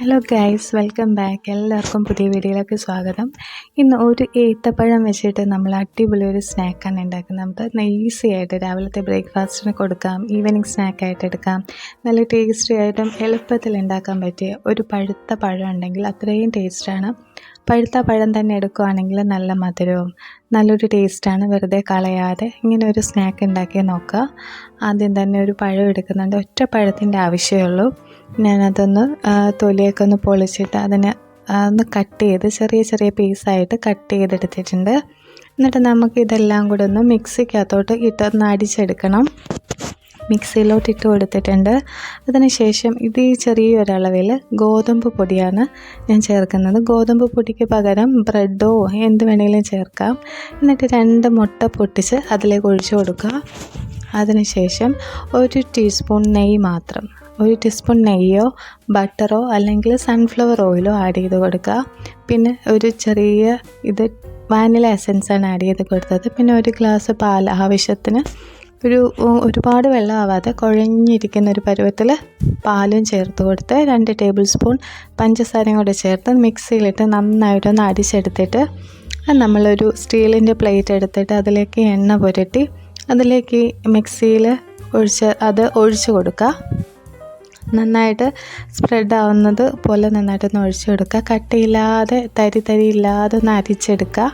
Hello guys, welcome back. എല്ലാവർക്കും പുതിയ വീഡിയോയിലേക്ക് സ്വാഗതം. ഇന്ന് ഒരു ഏത്തപ്പഴം വെച്ചിട്ട് നമ്മൾ അടിപൊളി ഒരു സ്നാക്കാണ് ഉണ്ടാക്കുന്നത്. നമുക്ക് ഈസി ആയിട്ട് രാവിലത്തെ ബ്രേക്ക്ഫാസ്റ്റിന് കൊടുക്കാം, ഈവനിങ് സ്നാക്കായിട്ട് എടുക്കാം. നല്ല ടേസ്റ്റി ആയിട്ടും എളുപ്പത്തിൽ ഉണ്ടാക്കാൻ പറ്റിയ ഒരു പഴുത്ത പഴം ഉണ്ടെങ്കിൽ അത്രയും ടേസ്റ്റാണ്. പഴുത്ത പഴം തന്നെ എടുക്കുകയാണെങ്കിൽ നല്ല മധുരവും നല്ലൊരു ടേസ്റ്റാണ്. വെറുതെ കളയാതെ ഇങ്ങനെ ഒരു സ്നാക്ക് ഉണ്ടാക്കി നോക്കുക. ആദ്യം തന്നെ ഒരു പഴം എടുക്കുന്നുണ്ട്. ഒറ്റ പഴത്തിൻ്റെ ആവശ്യമേ ഉള്ളൂ. ഞാനതൊന്ന് തൊലിയൊക്കെ ഒന്ന് പൊളിച്ചിട്ട് അതിനെ ഒന്ന് കട്ട് ചെയ്ത് ചെറിയ ചെറിയ പീസായിട്ട് കട്ട് ചെയ്തെടുത്തിട്ടുണ്ട്. എന്നിട്ട് നമുക്ക് ഇതെല്ലാം കൂടെ ഒന്ന് മിക്സിക്കകത്തോട്ട് ഇട്ടൊന്ന് അടിച്ചെടുക്കണം. മിക്സിയിലോട്ട് ഇട്ട് കൊടുത്തിട്ടുണ്ട്. അതിനുശേഷം ഇത് ഈ ചെറിയൊരളവിൽ ഗോതമ്പ് പൊടിയാണ് ഞാൻ ചേർക്കുന്നത്. ഗോതമ്പ് പൊടിക്ക് പകരം ബ്രെഡോ എന്ത് വേണമെങ്കിലും ചേർക്കാം. എന്നിട്ട് 2 മുട്ട പൊട്ടിച്ച് അതിലേക്ക് ഒഴിച്ചു കൊടുക്കുക. അതിനുശേഷം 1 ടീസ്പൂൺ നെയ്യ് മാത്രം, 1 ടീസ്പൂൺ നെയ്യോ ബട്ടറോ അല്ലെങ്കിൽ സൺഫ്ലവർ ഓയിലോ ആഡ് ചെയ്ത് കൊടുക്കുക. പിന്നെ ഒരു ചെറിയ വാനില എസൻസാണ് ആഡ് ചെയ്ത് കൊടുത്തത്. പിന്നെ 1 ഗ്ലാസ് പാൽ, ആവശ്യത്തിന് ഒരുപാട് വെള്ളം ആവാതെ കുഴഞ്ഞിരിക്കുന്ന ഒരു പരുവത്തിൽ പാലും ചേർത്ത് കൊടുത്ത് 2 ടേബിൾ സ്പൂൺ പഞ്ചസാരയും കൂടെ ചേർത്ത് മിക്സിയിലിട്ട് നന്നായിട്ടൊന്ന് അടിച്ചെടുത്തിട്ട് നമ്മളൊരു സ്റ്റീലിൻ്റെ പ്ലേറ്റ് എടുത്തിട്ട് അതിലേക്ക് എണ്ണ പുരട്ടി അതിലേക്ക് മിക്സിയിൽ ഒഴിച്ച് കൊടുക്കുക. നന്നായിട്ട് സ്പ്രെഡ് ആവുന്നത് പോലെ നന്നായിട്ടൊന്ന് ഒഴിച്ചു കൊടുക്കുക. കട്ടിയില്ലാതെ തരി ഇല്ലാതെ ഒന്ന് അരിച്ചെടുക്കുക.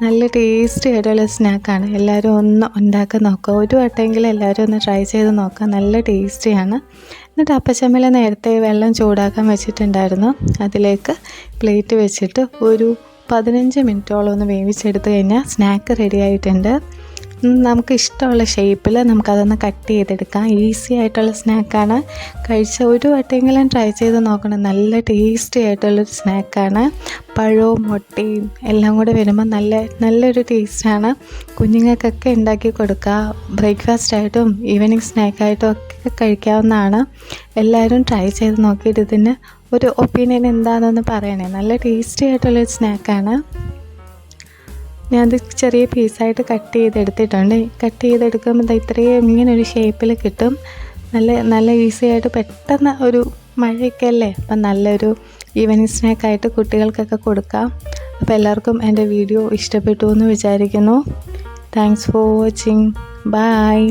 നല്ല ടേസ്റ്റി ആയിട്ടുള്ള സ്നാക്കാണ്. എല്ലാവരും ഒന്ന് ഉണ്ടാക്കി നോക്കുക. ഒരു വട്ടമെങ്കിലും എല്ലാവരും ഒന്ന് ട്രൈ ചെയ്ത് നോക്കുക. നല്ല ടേസ്റ്റിയാണ്. എന്നിട്ട് അപ്പച്ചമ്മൽ നേരത്തെ വെള്ളം ചൂടാക്കാൻ വെച്ചിട്ടുണ്ടായിരുന്നു. അതിലേക്ക് പ്ലേറ്റ് വെച്ചിട്ട് ഒരു 15 മിനിറ്റോളം ഒന്ന് വേവിച്ചെടുത്ത് കഴിഞ്ഞാൽ സ്നാക്ക് റെഡി ആയിട്ടുണ്ട്. നമുക്ക് ഇഷ്ടമുള്ള ഷേപ്പിൽ നമുക്കതൊന്ന് കട്ട് ചെയ്തെടുക്കാം. ഈസി ആയിട്ടുള്ള സ്നാക്കാണ്. കഴിച്ച ഒരു വട്ടമെങ്കിലും ട്രൈ ചെയ്ത് നോക്കണം. നല്ല ടേസ്റ്റി ആയിട്ടുള്ളൊരു സ്നാക്കാണ്. പഴവും മുട്ടയും എല്ലാം കൂടെ വരുമ്പോൾ നല്ലൊരു ടേസ്റ്റാണ്. കുഞ്ഞുങ്ങൾക്കൊക്കെ ഉണ്ടാക്കി കൊടുക്കുക. ബ്രേക്ക്ഫാസ്റ്റായിട്ടും ഈവനിങ് സ്നാക്കായിട്ടും ഒക്കെ കഴിക്കാവുന്നതാണ്. എല്ലാവരും ട്രൈ ചെയ്ത് നോക്കിയിട്ട് ഇതിന് ഒരു ഒപ്പീനിയൻ എന്താണെന്ന് പറയണേ. നല്ല ടേസ്റ്റി ആയിട്ടുള്ളൊരു സ്നാക്കാണ്. ഞാനത് ചെറിയ പീസായിട്ട് കട്ട് ചെയ്തെടുത്തിട്ടുണ്ട്. കട്ട് ചെയ്തെടുക്കുമ്പോൾ ഇത്രയും ഇങ്ങനൊരു ഷേപ്പിൽ കിട്ടും. നല്ല ഈസി ആയിട്ട് പെട്ടെന്ന് ഒരു മഴയൊക്കെ അല്ലേ, അപ്പം നല്ലൊരു ഈവനിങ് സ്നാക്കായിട്ട് കുട്ടികൾക്കൊക്കെ കൊടുക്കാം. അപ്പോൾ എല്ലാവർക്കും എൻ്റെ വീഡിയോ ഇഷ്ടപ്പെട്ടു എന്ന് വിചാരിക്കുന്നു. Thanks for watching. ബൈ.